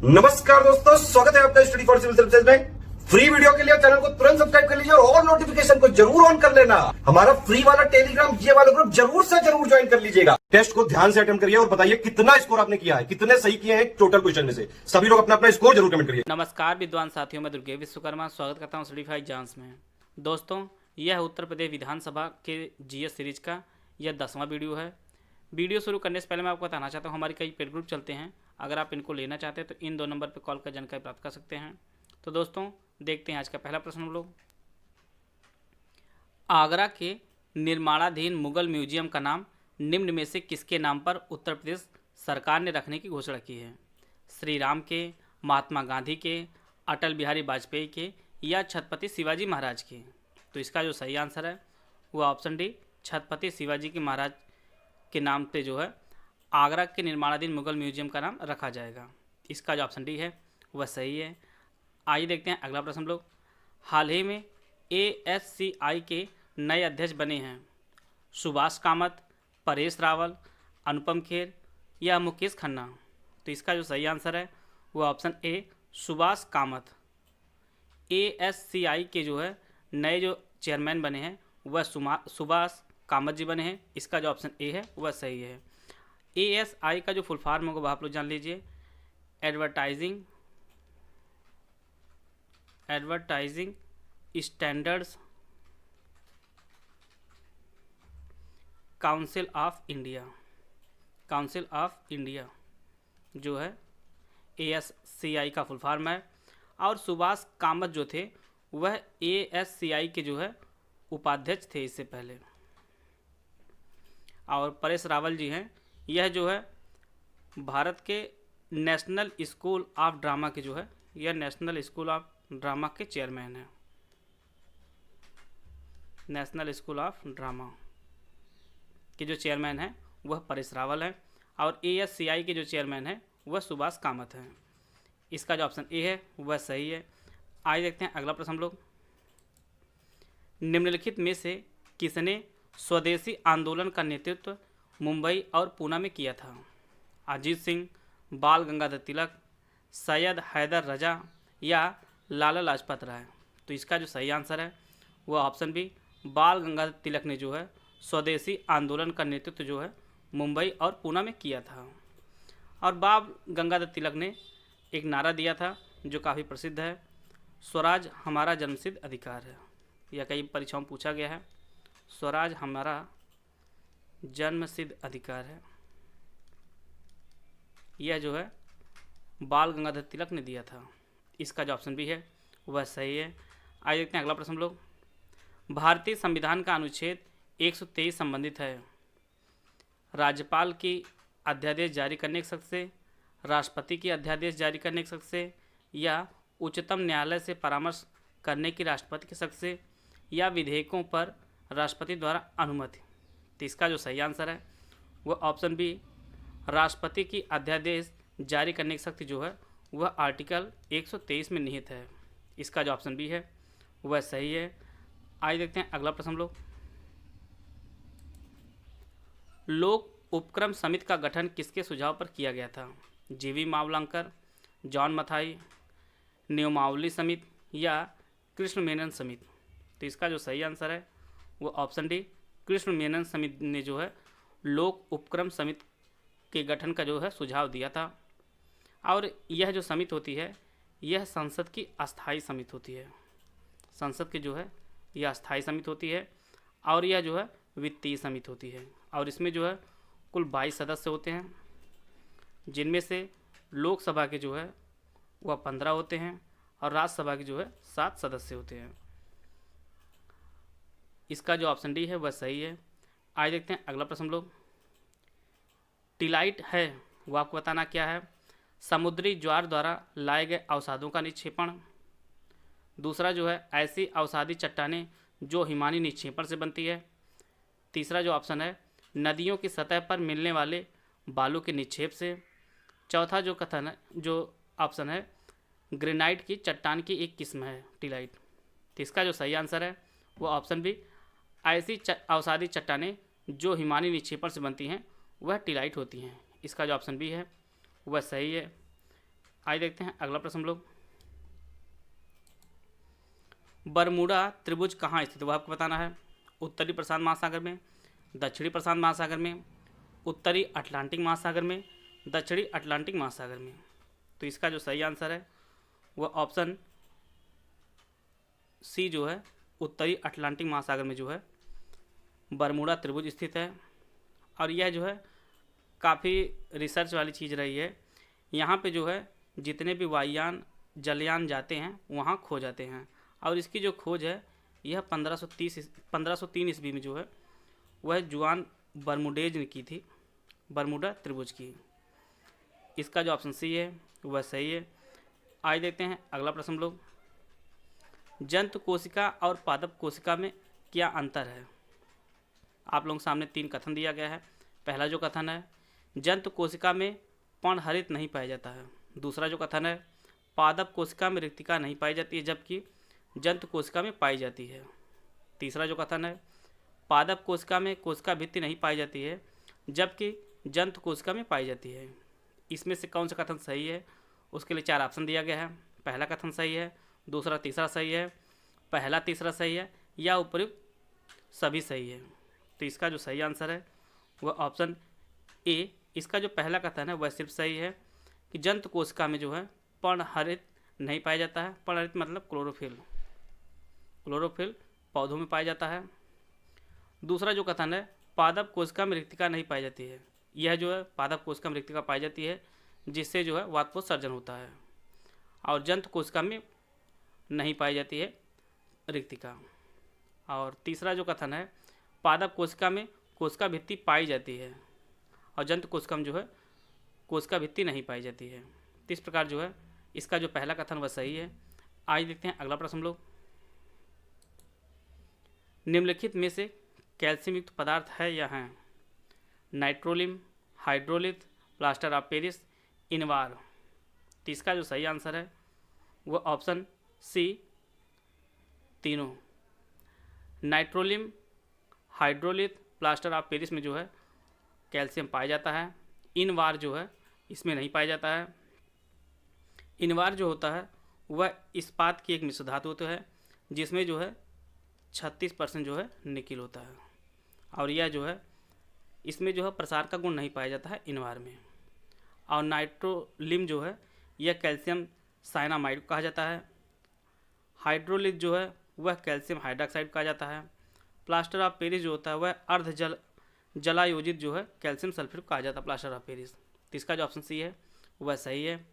नमस्कार दोस्तों, स्वागत है आपका स्टडी फॉर सिविल सर्विसेज में। फ्री वीडियो के लिए चैनल को तुरंत सब्सक्राइब कर लीजिए और नोटिफिकेशन को जरूर ऑन कर लेना। हमारा फ्री वाला टेलीग्राम ये वाला ग्रुप जरूर से जरूर ज्वाइन कर लीजिएगा। टेस्ट को ध्यान से अटेम्प्ट करिए और बताइए कितना स्कोर आपने किया है, कितने सही किए हैं टोटल क्वेश्चन में से। सभी लोग अपना अपना स्कोर जरूर कमेंट करिए। नमस्कार विद्वान साथियों, मैं दुर्गे विश्वकर्मा स्वागत करता हूं सर्टिफाइड एग्जाम्स में। दोस्तों, यह उत्तर प्रदेश विधानसभा के जीएस सीरीज का यह 10वां वीडियो है। वीडियो शुरू करने से पहले मैं आपको बताना चाहता हूं, हमारे कई पेड ग्रुप चलते हैं। अगर आप इनको लेना चाहते हैं तो इन 2 नंबर पर कॉल कर जानकारी प्राप्त कर सकते हैं। तो दोस्तों, देखते हैं आज का पहला प्रश्न हम लोग। आगरा के निर्माणाधीन मुगल म्यूजियम का नाम निम्न में से किसके नाम पर उत्तर प्रदेश सरकार ने रखने की घोषणा की है? श्री राम के, महात्मा गांधी के, अटल बिहारी वाजपेयी के या छत्रपति शिवाजी महाराज के? तो इसका जो सही आंसर है वो ऑप्शन डी, छत्रपति शिवाजी के महाराज के नाम पे जो है आगरा के निर्माणाधीन मुगल म्यूजियम का नाम रखा जाएगा। इसका जो ऑप्शन डी है वह सही है। आइए देखते हैं अगला प्रश्न हम लोग। हाल ही में ASCI के नए अध्यक्ष बने हैं सुभाष कामत, परेश रावल, अनुपम खेर या मुकेश खन्ना? तो इसका जो सही आंसर है वो option A, Subhash Kamat. ASCI के जो है नए जो चेयरमैन बने हैं वह सुभाष कामत जी बने हैं। इसका जो ऑप्शन ए है वह सही है। ASI का जो फुल फॉर्म होगा वह आप लोग जान लीजिए, advertising standards council of India जो है ASCI का फुल फॉर्म है। और सुभाष कामत जो थे वह ASCI के जो है उपाध्यक्ष थे इससे पहले। और परेश रावल जी हैं, यह जो है भारत के नेशनल स्कूल ऑफ ड्रामा के जो है यह नेशनल स्कूल ऑफ ड्रामा के चेयरमैन हैं। नेशनल स्कूल ऑफ ड्रामा के जो चेयरमैन हैं वह परेश रावल हैं और ASCI के जो चेयरमैन हैं वह सुभाष कामत हैं। इसका जो ऑप्शन ए है वह सही है। आइए देखते हैं अगला प्रश्न हम लोग। निम्नलिखित में से किसने स्वदेशी आंदोलन का नेतृत्व मुंबई और पूना में किया था? अजीत सिंह, बाल गंगाधर तिलक, सैयद हैदर रजा या लाला लाजपत राय? तो इसका जो सही आंसर है वो ऑप्शन बी, बाल गंगाधर तिलक ने जो है स्वदेशी आंदोलन का नेतृत्व जो है मुंबई और पूना में किया था। और बाल गंगाधर तिलक ने एक नारा दिया था जो काफ़ी प्रसिद्ध है, स्वराज हमारा जन्मसिद्ध अधिकार है। यह कई परीक्षाओं में पूछा गया है, स्वराज हमारा जन्मसिद्ध अधिकार है। यह जो है बाल गंगाधर तिलक ने दिया था। इसका जो ऑप्शन भी है वह सही है। आइए देखते हैं अगला प्रश्न हम लोग। भारतीय संविधान का अनुच्छेद 123 संबंधित है राज्यपाल की अध्यादेश जारी करने के शक्ति से, राष्ट्रपति की अध्यादेश जारी करने के शक्ति से या उच्चतम न्यायालय से परामर्श करने की राष्ट्रपति की शक्ति से या विधेयकों पर राष्ट्रपति द्वारा अनुमति? तो इसका जो सही आंसर है वह ऑप्शन बी, राष्ट्रपति की अध्यादेश जारी करने की शक्ति जो है वह आर्टिकल 123 में निहित है। इसका जो ऑप्शन बी है वह सही है। आइए देखते हैं अगला प्रश्न हम लोग। लोक उपक्रम समिति का गठन किसके सुझाव पर किया गया था? GV मावलंकर, जॉन मथाई, नियमावली समिति या कृष्ण मेनन समिति? तो इसका जो सही आंसर है वो ऑप्शन डी, कृष्ण मेनन समिति ने जो है लोक उपक्रम समिति के गठन का जो है सुझाव दिया था। और यह जो समिति होती है यह संसद की अस्थाई समिति होती है। संसद की जो है यह अस्थाई समिति होती है और यह जो है वित्तीय समिति होती है। और इसमें जो है कुल 22 सदस्य होते हैं, जिनमें से लोकसभा के जो है वह 15 होते हैं और राज्यसभा के जो है 7 सदस्य होते हैं। इसका जो ऑप्शन डी है वह सही है। आइए देखते हैं अगला प्रश्न हम लोग। टिलाइट है वो आपको बताना क्या है? समुद्री ज्वार द्वारा लाए गए अवसादों का निक्षेपण। दूसरा जो है ऐसी अवसादी चट्टानें जो हिमानी निक्षेपण से बनती है। तीसरा जो ऑप्शन है नदियों की सतह पर मिलने वाले बालू के निक्षेप से। चौथा जो कथन है, जो ऑप्शन है ग्रेनाइट की चट्टान की एक किस्म है टिलाइट। तो इसका जो सही आंसर है वो ऑप्शन बी, ऐसी अवसादी चट्टानें जो हिमानी निक्षेपण से बनती हैं वह टिलाइट होती हैं। इसका जो ऑप्शन बी है वह सही है। आइए देखते हैं अगला प्रश्न हम लोग। बरमूडा त्रिभुज कहाँ स्थित है वह आपको बताना है। उत्तरी प्रशांत महासागर में, दक्षिणी प्रशांत महासागर में, उत्तरी अटलांटिक महासागर में, दक्षिणी अटलांटिक महासागर में। तो इसका जो सही आंसर है वह ऑप्शन सी जो है उत्तरी अटलांटिक महासागर में जो है बरमूडा त्रिभुज स्थित है। और यह जो है काफ़ी रिसर्च वाली चीज़ रही है। यहाँ पे जो है जितने भी वायुयान जलयान जाते हैं वहाँ खो जाते हैं। और इसकी जो खोज है यह 1503 ईस्वी में जो है वह जुआन बर्मुडेज ने की थी, बरमूडा त्रिभुज की। इसका जो ऑप्शन सी है वह सही है। आइए देखते हैं अगला प्रश्न हम लोग। जंतु कोशिका और पादप कोशिका में क्या अंतर है। आप लोगों के सामने 3 कथन दिया गया है। पहला जो कथन है जंतु कोशिका में पर्णहरित नहीं पाया जाता है। दूसरा जो कथन है पादप कोशिका में रिक्तिका नहीं पाई जाती है जबकि जंतु कोशिका में पाई जाती है। तीसरा जो कथन है पादप कोशिका में कोशिका भित्ति नहीं पाई जाती है जबकि जंतु कोशिका में पाई जाती है। इसमें से कौन सा कथन सही है उसके लिए 4 ऑप्शन दिया गया है। पहला कथन सही है, दूसरा तीसरा सही है, पहला तीसरा सही है या उपयुक्त सभी सही है। तो इसका जो सही आंसर है वह ऑप्शन ए, इसका जो पहला कथन है वह सिर्फ सही है कि जंतु कोशिका में जो है पर्णहरित नहीं पाया जाता है। पर्णहरित मतलब क्लोरोफिल, क्लोरोफिल पौधों में पाया जाता है। दूसरा जो कथन है पादप कोशिका में रिक्तिका नहीं पाई जाती है, यह जो है पादप कोशिका में रिक्तिका पाई जाती है जिससे जो है वातपोत्सर्जन होता है। और जंतु कोशिका में नहीं पाई जाती है रिक्तिका। और तीसरा जो कथन है पादप कोशिका में कोशिका भित्ति पाई जाती है और जंतु कोशिका में जो है कोशिका भित्ति नहीं पाई जाती है। तो इस प्रकार जो है इसका जो पहला कथन वह सही है। आइए देखते हैं अगला प्रश्न हम लोग। निम्नलिखित में से कैल्शियम युक्त पदार्थ है या है। Nitrolim, hydrolith, plaster of Paris, Invar. तो इसका जो सही आंसर है वह ऑप्शन सी तीनों। Nitrolim, hydrolith, plaster of Paris में जो है कैल्शियम पाया जाता है। इनवार जो है इसमें नहीं पाया जाता है। इनवार जो होता है वह इस्पात की एक मिश्र धातु होता है जिसमें जो है 36% जो है निकिल होता है। और यह जो है इसमें जो है प्रसार का गुण नहीं पाया जाता है इनवार में। और नाइट्रोलिम जो है यह कैल्शियम साइनामाइड कहा जाता है। हाइड्रोलिथ जो है वह कैल्शियम हाइड्रोक्साइड कहा जाता है। प्लास्टर ऑफ पेरिस जो होता है वह अर्ध जलायोजित जो है कैल्शियम सल्फेट कहा जाता है प्लास्टर ऑफ पेरिस। तो इसका जो ऑप्शन सी है वह सही है।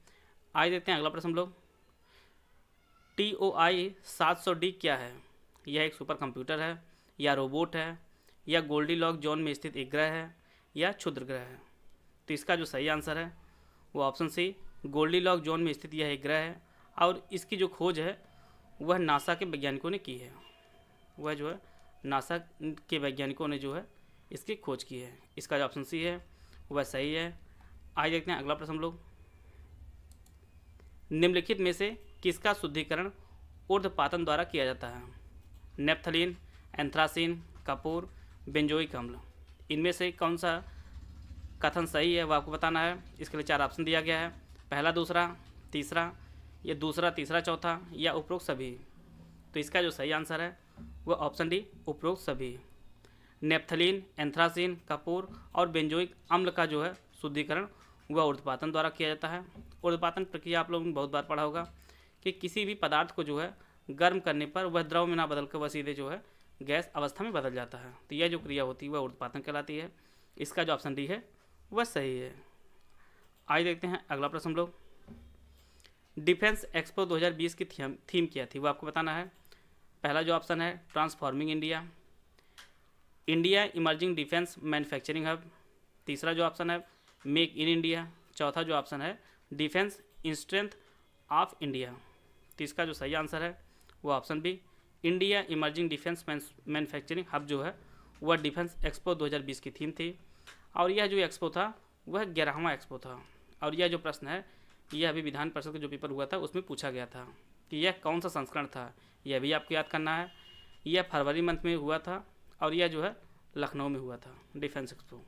आइए देखते हैं अगला प्रश्न हम लोग। TOI 700D क्या है। यह एक सुपर कंप्यूटर है या रोबोट है या गोल्डीलॉक जोन में स्थित एक ग्रह है या क्षुद्र ग्रह है। तो इसका जो सही आंसर है वो ऑप्शन सी गोल्डीलॉक जोन में स्थित यह एक ग्रह है। और इसकी जो खोज है वह नासा के वैज्ञानिकों ने की है। वह जो है नासा के वैज्ञानिकों ने जो है इसकी खोज की है। इसका जो ऑप्शन सी है वह सही है। आइए देखते हैं अगला प्रश्न हम लोग। निम्नलिखित में से किसका शुद्धिकरण ऊर्ध्वपातन द्वारा किया जाता है। नेप्थलीन, एंथ्रासीन, कपूर, बेंजोइक अम्ल। इनमें से कौन सा कथन सही है वह आपको बताना है। इसके लिए 4 ऑप्शन दिया गया है। पहला, दूसरा, तीसरा, या दूसरा, तीसरा, चौथा या उपरोक्त सभी। तो इसका जो सही आंसर है वह ऑप्शन डी उपरोक्त सभी। नेप्थलीन, एंथ्रासीन, कपूर और बेंजोइक अम्ल का जो है शुद्धिकरण वह ऊर्ध्वपातन द्वारा किया जाता है। ऊर्ध्वपातन प्रक्रिया आप लोगों ने बहुत बार पढ़ा होगा कि किसी भी पदार्थ को जो है गर्म करने पर वह द्रव में ना बदल कर वह सीधे जो है गैस अवस्था में बदल जाता है। तो यह जो क्रिया होती है वह ऊर्ध्वपातन कहलाती है। इसका जो ऑप्शन डी है वह सही है। आइए देखते हैं अगला प्रश्न हम लोग। डिफेंस एक्सपो 2020 की थीम क्या थी वो आपको बताना है। पहला जो ऑप्शन है transforming India, India emerging defence manufacturing hub. तीसरा जो ऑप्शन है मेक इन इंडिया। चौथा जो ऑप्शन है डिफेंस स्ट्रेंथ ऑफ इंडिया। तो इसका जो सही आंसर है वो option B India emerging defence manufacturing hub जो है वह डिफेंस एक्सपो 2020 की थीम थी। और यह जो एक्सपो था वह 11वां एक्सपो था। और यह जो प्रश्न है यह अभी विधान परिषद का जो पेपर हुआ था उसमें पूछा गया था कि यह कौन सा संस्करण था। यह भी आपको याद करना है। यह फरवरी मंथ में हुआ था और यह जो है लखनऊ में हुआ था डिफेंस एक्सपो।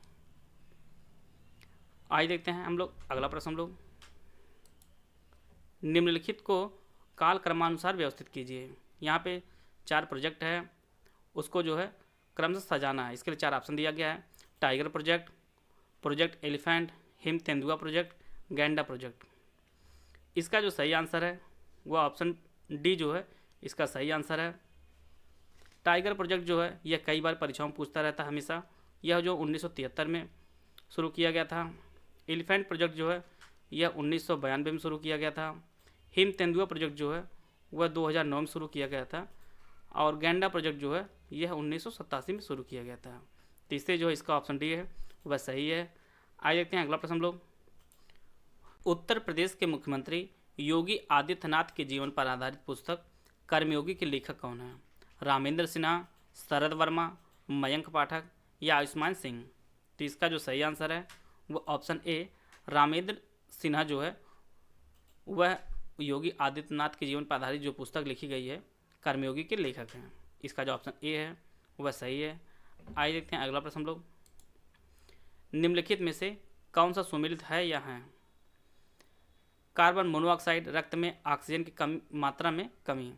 आइए देखते हैं हम लोग अगला प्रश्न हम लोग। निम्नलिखित को काल क्रमानुसार व्यवस्थित कीजिए। यहाँ पे 4 प्रोजेक्ट है, उसको जो है क्रम से सजाना है। इसके लिए 4 ऑप्शन दिया गया है। Tiger project, project elephant, him तेंदुआ प्रोजेक्ट, गैंडा प्रोजेक्ट। इसका जो सही आंसर है वो ऑप्शन डी जो है इसका सही आंसर है। टाइगर प्रोजेक्ट जो है यह कई बार परीक्षाओं में पूछता रहता है हमेशा। यह जो 1973 में शुरू किया गया था। एलिफेंट प्रोजेक्ट जो है यह 1992 में शुरू किया गया था। हिम तेंदुआ प्रोजेक्ट जो है वह 2009 में शुरू किया गया था। और गैंडा प्रोजेक्ट जो है यह 1987 में शुरू किया गया था। तीसरे जो है इसका ऑप्शन डी है वह सही है। आइए देखते हैं अगला प्रश्न हम लोग। उत्तर प्रदेश के मुख्यमंत्री योगी आदित्यनाथ के जीवन पर आधारित पुस्तक कर्मयोगी के लेखक कौन है? रामेंद्र सिन्हा, शरद वर्मा, मयंक पाठक या आयुष्मान सिंह? तो इसका जो सही आंसर है वो ऑप्शन ए रामेंद्र सिन्हा जो है वह योगी आदित्यनाथ के जीवन पर आधारित जो पुस्तक लिखी गई है कर्मयोगी के लेखक हैं। इसका जो ऑप्शन ए है वह सही है। आइए देखते हैं अगला प्रश्न हम लोग। निम्नलिखित में से कौन सा सुमेलित है या है? कार्बन मोनोऑक्साइड रक्त में ऑक्सीजन की मात्रा में कमी,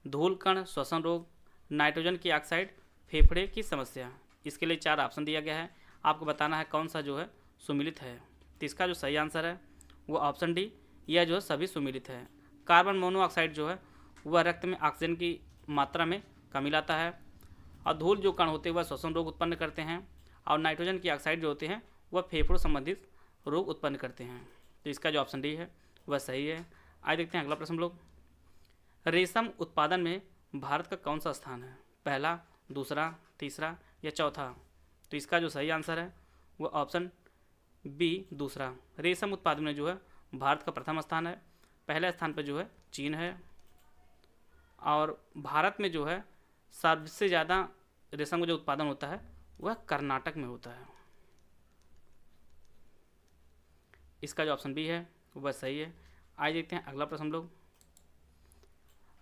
धूल कण श्वसन रोग, नाइट्रोजन की ऑक्साइड फेफड़े की समस्या। इसके लिए 4 ऑप्शन दिया गया है, आपको बताना है कौन सा जो है सुमेलित है। तो इसका जो सही आंसर है वो ऑप्शन डी, यह जो है सभी सुमेलित है। कार्बन मोनोऑक्साइड जो है वह रक्त में ऑक्सीजन की मात्रा में कमी लाता है, और धूल जो कण होते हैं वह श्वसन रोग उत्पन्न करते हैं, और नाइट्रोजन की ऑक्साइड जो होते हैं वह फेफड़ों संबंधित रोग उत्पन्न करते हैं। तो इसका जो ऑप्शन डी है वह सही है। आइए देखते हैं अगला प्रश्न हम लोग। रेशम उत्पादन में भारत का कौन सा स्थान है? पहला, दूसरा, तीसरा या चौथा? तो इसका जो सही आंसर है वो ऑप्शन बी दूसरा। रेशम उत्पादन में जो है भारत का प्रथम स्थान है। पहले स्थान पर जो है चीन है, और भारत में जो है सबसे ज़्यादा रेशम का जो उत्पादन होता है वह कर्नाटक में होता है। इसका जो ऑप्शन बी है वह सही है। आइए देखते हैं अगला प्रश्न हम लोग।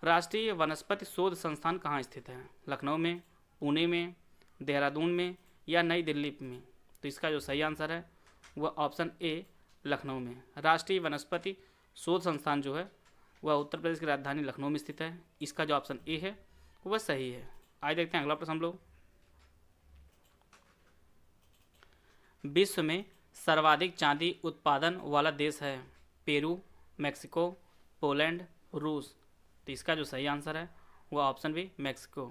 राष्ट्रीय वनस्पति शोध संस्थान कहाँ स्थित है? लखनऊ में, पुणे में, देहरादून में या नई दिल्ली में? तो इसका जो सही आंसर है वह ऑप्शन ए लखनऊ में। राष्ट्रीय वनस्पति शोध संस्थान जो है वह उत्तर प्रदेश की राजधानी लखनऊ में स्थित है। इसका जो ऑप्शन ए है वह सही है। आइए देखते हैं अगला प्रश्न हम लोग। विश्व में सर्वाधिक चांदी उत्पादन वाला देश है? पेरू, मैक्सिको, पोलैंड, रूस? तो इसका जो सही आंसर है वह ऑप्शन बी मैक्सिको।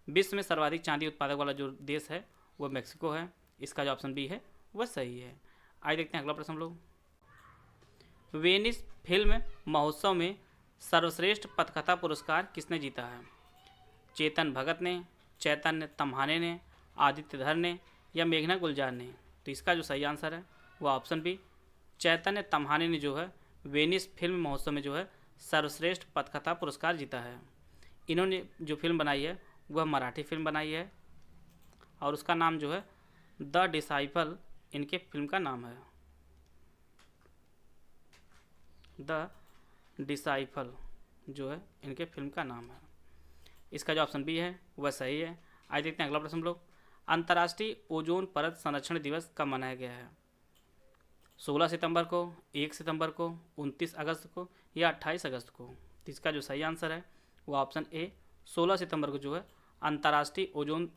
विश्व में सर्वाधिक चांदी उत्पादक वाला जो देश है वह मैक्सिको है। इसका जो ऑप्शन बी है वह सही है। आइए देखते हैं अगला प्रश्न हम लोग। वेनिस फिल्म महोत्सव में सर्वश्रेष्ठ पटकथा पुरस्कार किसने जीता है? चेतन भगत ने, चैतन्य तम्हाने ने, आदित्य धर ने या मेघना गुलजार ने? तो इसका जो सही आंसर है वह ऑप्शन बी चैतन्य तम्हाने ने जो है वेनिस फिल्म महोत्सव में जो है सर्वश्रेष्ठ पटकथा पुरस्कार जीता है। इन्होंने जो फिल्म बनाई है वह मराठी फिल्म बनाई है, और उसका नाम जो है द डिसाइपल इनके फिल्म का नाम है। द डिसाइपल जो है इनके फिल्म का नाम है। इसका जो ऑप्शन बी है वह सही है। आज देखते हैं अगला प्रश्न हम लोग। अंतर्राष्ट्रीय ओजोन परत संरक्षण दिवस कब मनाया गया है? 16 सितंबर को, 1 सितंबर को, 29 अगस्त को या 28 अगस्त को? तो इसका जो सही आंसर है वो ऑप्शन ए 16 सितंबर को जो है अंतर्राष्ट्रीय ओजोन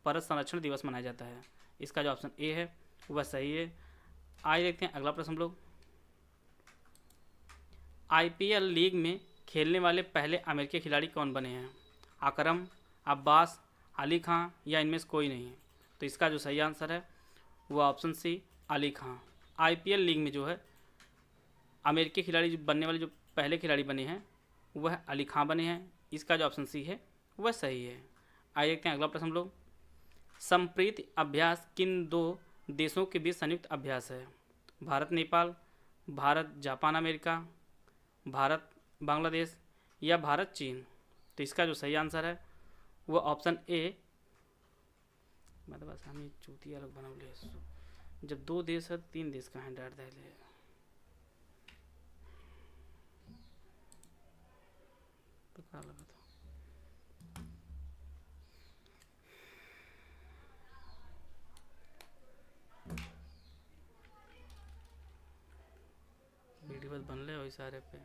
परत संरक्षण दिवस मनाया जाता है। इसका जो ऑप्शन ए है वह सही है। आइए देखते हैं अगला प्रश्न हम लोग। IPL लीग में खेलने वाले पहले अमेरिकी खिलाड़ी कौन बने हैं? अकरम, अब्बास, अली खां या इनमें से कोई नहीं? तो इसका जो सही आंसर है वो ऑप्शन सी अली खां। IPL लीग में जो है अमेरिकी खिलाड़ी जो बनने वाले जो पहले खिलाड़ी बने हैं वह अली खां बने हैं। इसका जो ऑप्शन सी है वह सही है। आइए देखते हैं अगला प्रश्न हम लोग। संप्रीति अभ्यास किन 2 देशों के बीच संयुक्त अभ्यास है? भारत नेपाल, भारत जापान अमेरिका, भारत बांग्लादेश या भारत चीन? तो इसका जो सही आंसर है वो ऑप्शन ए, मतलब आसामी चूतिया लोग बनौले, जब 2 देश है 3 देश का है डाट दे पता लगा था। वीडियो बस बनले हो सारे पे।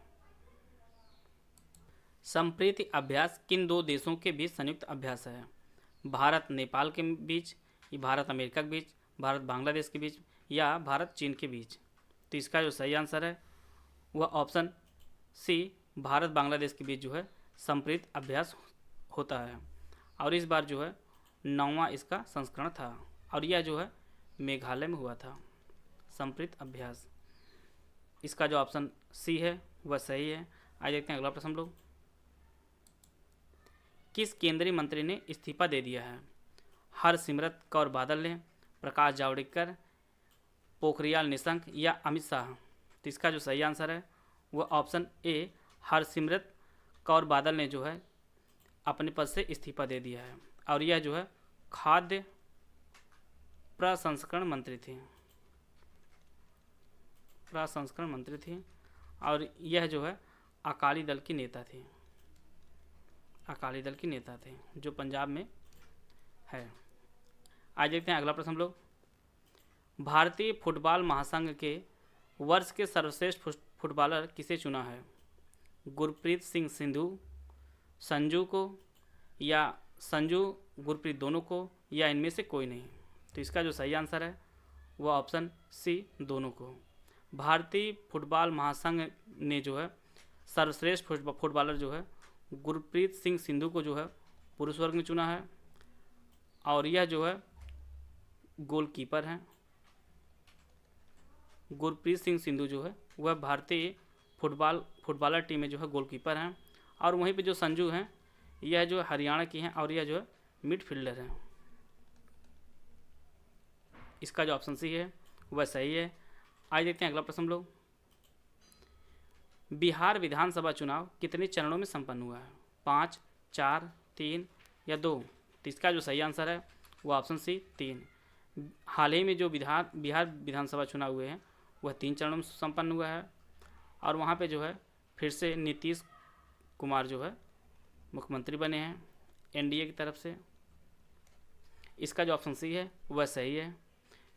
संप्रीति अभ्यास किन दो देशों के बीच संयुक्त अभ्यास है? भारत नेपाल के बीच, भारत अमेरिका के बीच, भारत बांग्लादेश के बीच या भारत चीन के बीच? तो इसका जो सही आंसर है वह ऑप्शन सी, भारत बांग्लादेश के बीच जो है संप्रीत अभ्यास होता है। और इस बार जो है 9वां इसका संस्करण था और यह जो है मेघालय में हुआ था संप्रीत अभ्यास। इसका जो ऑप्शन सी है वह सही है। आइए देखते हैं अगला प्रश्न हम लोग। किस केंद्रीय मंत्री ने इस्तीफा दे दिया है? हरसिमरत कौर बादल ने, प्रकाश जावड़ेकर, पोखरियाल निशंक या अमित शाह? तो इसका जो सही आंसर है वह ऑप्शन ए, हरसिमरत कौर बादल ने जो है अपने पद से इस्तीफा दे दिया है और यह जो है खाद्य प्रसंस्करण मंत्री थी और यह जो है अकाली दल की नेता थी जो पंजाब में है। आज देखते हैं अगला प्रश्न हम लोग। भारतीय फुटबॉल महासंघ के वर्ष के सर्वश्रेष्ठ फुटबॉलर किसे चुना है? गुरप्रीत सिंह संधू, संजू को या संजू गुरप्रीत दोनों को या इनमें से कोई नहीं? तो इसका जो सही आंसर है वह ऑप्शन सी, दोनों को। भारतीय फुटबॉल महासंघ ने जो है सर्वश्रेष्ठ फुटबॉलर जो है गुरप्रीत सिंह संधू को जो है पुरुष वर्ग में चुना है और यह जो है गोलकीपर हैं। गुरप्रीत सिंह संधू जो है वह भारतीय फुटबॉलर टीम में जो है गोलकीपर हैं और वहीं पे जो संजू हैं यह जो हरियाणा की हैं और यह जो है मिडफील्डर हैं। इसका जो ऑप्शन सी है वह सही है। आज देखते हैं अगला प्रश्न हम लोग। बिहार विधानसभा चुनाव कितने चरणों में संपन्न हुआ है? 5, 4, 3 या 2? तो इसका जो सही आंसर है वो ऑप्शन सी, 3। हाल ही में जो बिहार विधानसभा चुनाव हुए हैं वह 3 चरणों में संपन्न हुआ है और वहाँ पे जो है फिर से नीतीश कुमार जो है मुख्यमंत्री बने हैं एनडीए की तरफ से। इसका जो ऑप्शन सी है वह सही है।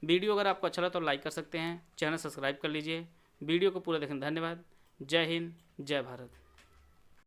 वीडियो अगर आपको अच्छा लगा तो लाइक कर सकते हैं, चैनल सब्सक्राइब कर लीजिए। वीडियो को पूरा देखने धन्यवाद। जय हिंद, जय भारत।